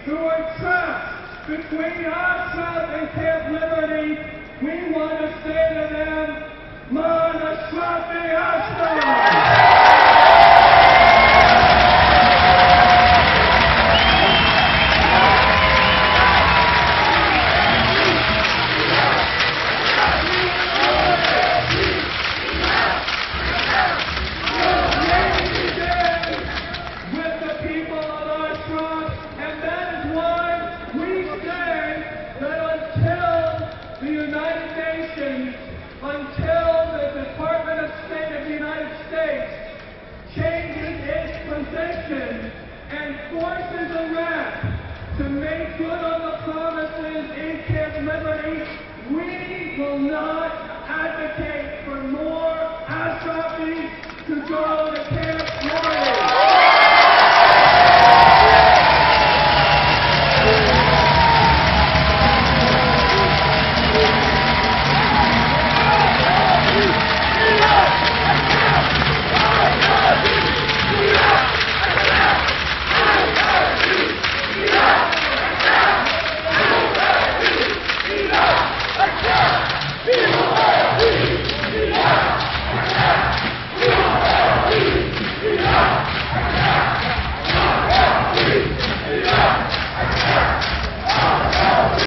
who are trapped between Oxford and Camp Liberty, we want to say to them, Ma Nashrafi Ashton! Until the Department of State of the United States changes its position and forces Iraq to make good on the promises in Camp Liberty, we will not advocate for more Ashrafis to go to Camp Liberty. Viva!